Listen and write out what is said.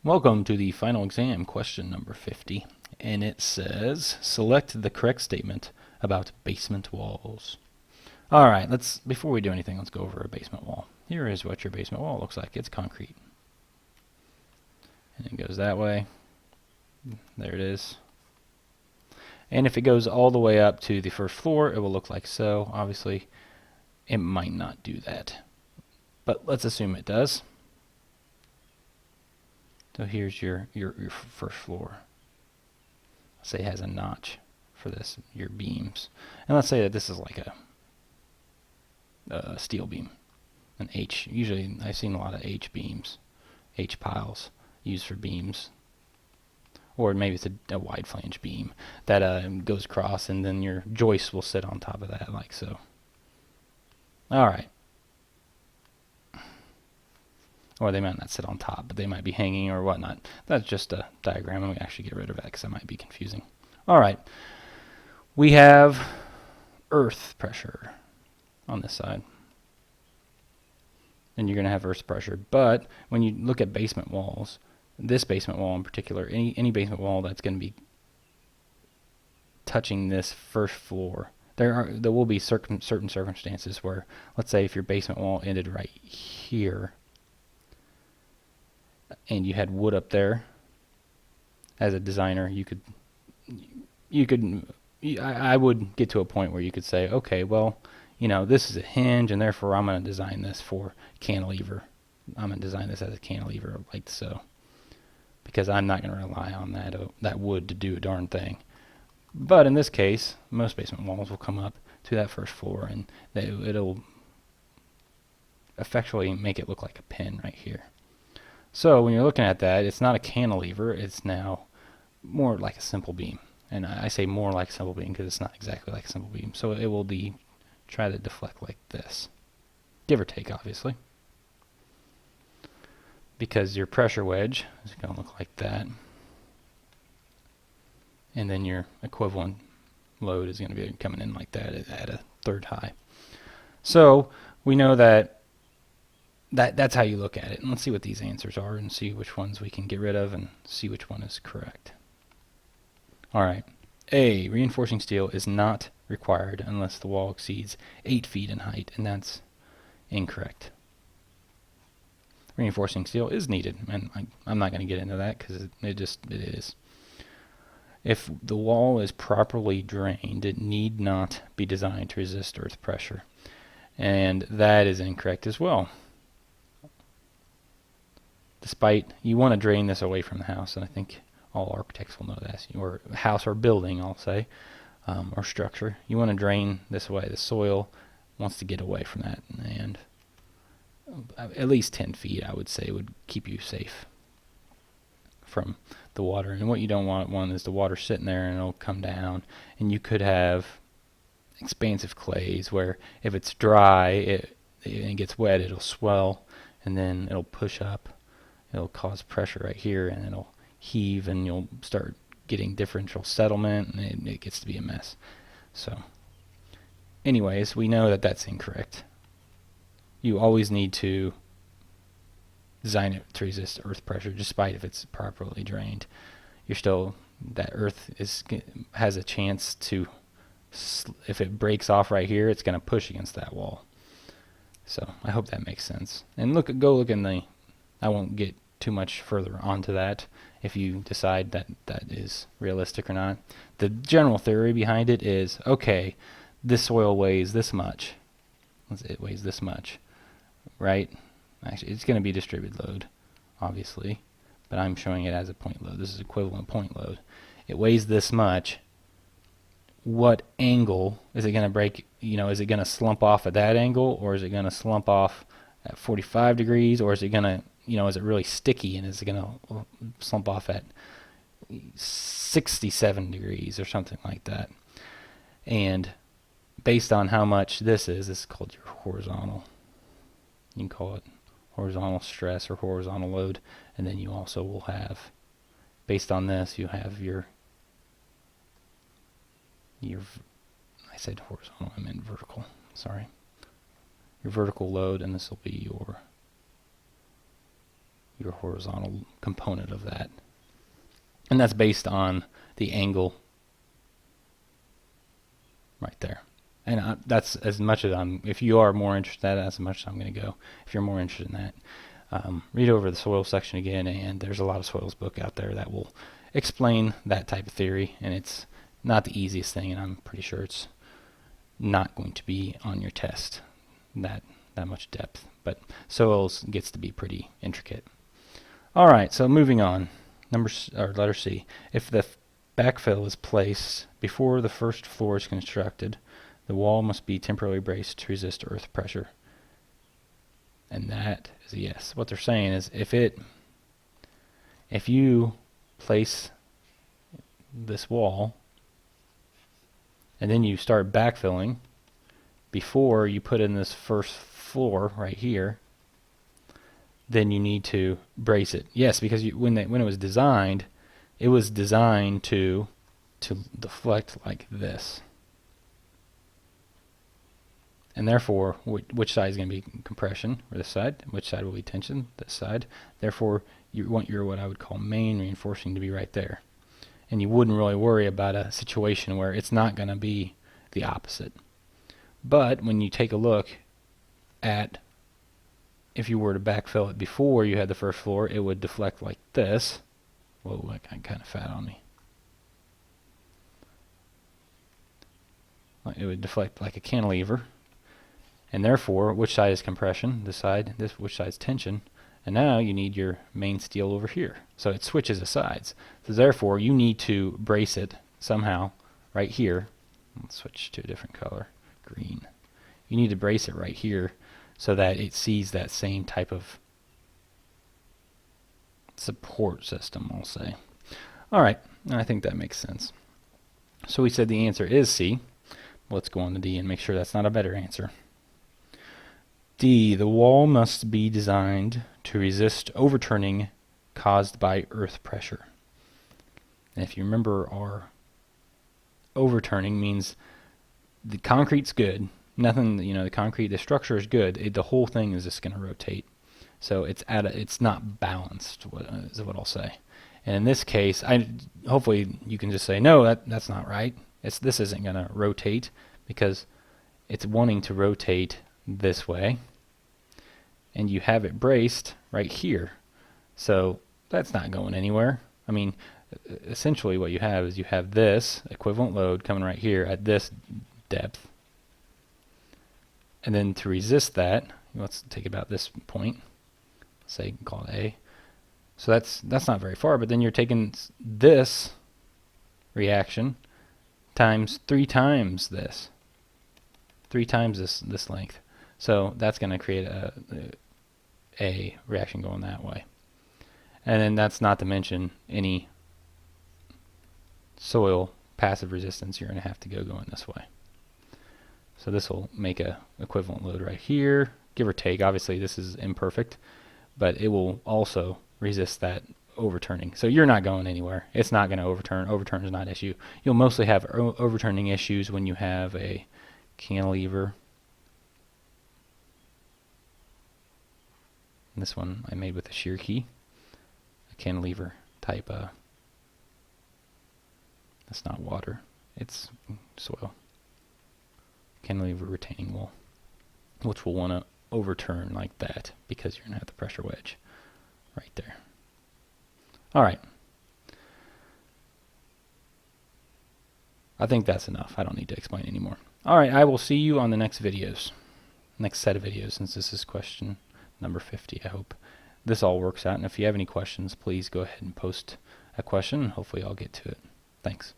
Welcome to the final exam, question number 50. And it says, select the correct statement about basement walls. Alright, before we do anything, let's go over a basement wall. Here is what your basement wall looks like. It's concrete. And it goes that way. There it is. And if it goes all the way up to the first floor, it will look like so. Obviously, it might not do that. But let's assume it does. So here's your first floor. Let's say it has a notch for this, your beams. And let's say that this is like a steel beam, an H. Usually I've seen a lot of H beams, H piles used for beams. Or maybe it's a wide flange beam that goes across, and then your joist will sit on top of that like so. Alright. Or they might not sit on top, but they might be hanging or whatnot. That's just a diagram. I'm going to actually get rid of that because that might be confusing. Alright. We have earth pressure on this side. And you're going to have earth pressure. But when you look at basement walls, this basement wall in particular, any basement wall that's going to be touching this first floor, there will be certain circumstances where, let's say if your basement wall ended right here, and you had wood up there, as a designer, I would get to a point where you could say, okay, well, this is a hinge, and therefore I'm going to design this for cantilever. I'm going to design this as a cantilever like so, because I'm not going to rely on that wood to do a darn thing. But in this case, most basement walls will come up to that first floor, and it'll effectually make it look like a pin right here. So when you're looking at that, it's not a cantilever, it's now more like a simple beam. And I say more like a simple beam because it's not exactly like a simple beam. So it will try to deflect like this. Give or take, obviously. Because your pressure wedge is going to look like that. And then your equivalent load is going to be coming in like that at a third high. So we know that's how you look at it. And let's see what these answers are and see which ones we can get rid of and see which one is correct. Alright. A. Reinforcing steel is not required unless the wall exceeds 8 feet in height, and that's incorrect. Reinforcing steel is needed, and I'm not going to get into that because it is. If the wall is properly drained, it need not be designed to resist earth pressure, and that is incorrect as well. Despite, you want to drain this away from the house, and I think all architects will know that, or house or building, I'll say, or structure. You want to drain this away. The soil wants to get away from that, and at least 10 feet, I would say, would keep you safe from the water. And what you don't want is the water sitting there and it'll come down, and you could have expansive clays where if it's dry, it gets wet, it'll swell, and then it'll push up. It'll cause pressure right here, and it'll heave, and you'll start getting differential settlement, and it gets to be a mess. So, anyways, we know that that's incorrect. You always need to design it to resist earth pressure, despite if it's properly drained. That earth has a chance to, if it breaks off right here, it's going to push against that wall. So, I hope that makes sense. And go look in I won't get too much further onto that if you decide that is realistic or not. The general theory behind it is, okay, this soil weighs this much. It weighs this much, right? Actually, it's going to be distributed load, obviously, but I'm showing it as a point load. This is equivalent point load. It weighs this much. What angle is it going to break? Is it going to slump off at that angle, or is it going to slump off at 45 degrees, or is it going to, is it really sticky, and is it going to slump off at 67 degrees or something like that? And based on how much this is called your horizontal. You can call it horizontal stress or horizontal load. And then you also will have, based on this, you have your I said horizontal, I meant vertical. Sorry. Your vertical load, and this will be your horizontal component of that. And that's based on the angle right there. And that's as much as if you are more interested in that, that's as much as I'm going to go. If you're more interested in that, read over the soil section again, and there's a lot of soils book out there that will explain that type of theory, and it's not the easiest thing, and I'm pretty sure it's not going to be on your test that much depth, but soils gets to be pretty intricate. Alright, so moving on, letter C. If the backfill is placed before the first floor is constructed, the wall must be temporarily braced to resist earth pressure. And that is a yes. What they're saying is if you place this wall and then you start backfilling before you put in this first floor right here, then you need to brace it. Yes, because when it was designed, it was designed to deflect like this. And therefore, which side is going to be compression, or this side? Which side will be tension? This side. Therefore, you want your what I would call main reinforcing to be right there. And you wouldn't really worry about a situation where it's not going to be the opposite. But when you take a look at if you were to backfill it before you had the first floor, it would deflect like this. Whoa, that got kind of fat on me. It would deflect like a cantilever. And therefore, which side is compression? This side. Which side is tension? And now you need your main steel over here. So it switches the sides. So therefore, you need to brace it somehow right here. Let's switch to a different color, green. You need to brace it right here so that it sees that same type of support system, I'll say. All right, I think that makes sense. So we said the answer is C. Let's go on to D and make sure that's not a better answer. D, the wall must be designed to resist overturning caused by earth pressure. And if you remember, our overturning means the concrete's good. Nothing, the structure is good. The whole thing is just going to rotate. So it's not balanced, is what I'll say. And in this case, hopefully you can just say, no, that's not right. This isn't going to rotate because it's wanting to rotate this way. And you have it braced right here. So that's not going anywhere. I mean, essentially what you have is you have this equivalent load coming right here at this depth. And then to resist that, let's take about this point, say call it A. So that's not very far, but then you're taking this reaction times 3 times this. 3 times this length. So that's going to create a reaction going that way. And then that's not to mention any soil passive resistance you're going to have to go going this way. So this will make a equivalent load right here, give or take. Obviously this is imperfect, but it will also resist that overturning. So you're not going anywhere. It's not going to overturn. Overturn is not an issue. You'll mostly have overturning issues when you have a cantilever. And this one I made with a shear key, a cantilever type. That's not water, it's soil. Cantilever retaining wall, which will want to overturn like that because you're going to have the pressure wedge right there. All right. I think that's enough. I don't need to explain anymore. All right, I will see you on the next set of videos, since this is question number 50. I hope this all works out, and if you have any questions, please go ahead and post a question, and hopefully I'll get to it. Thanks.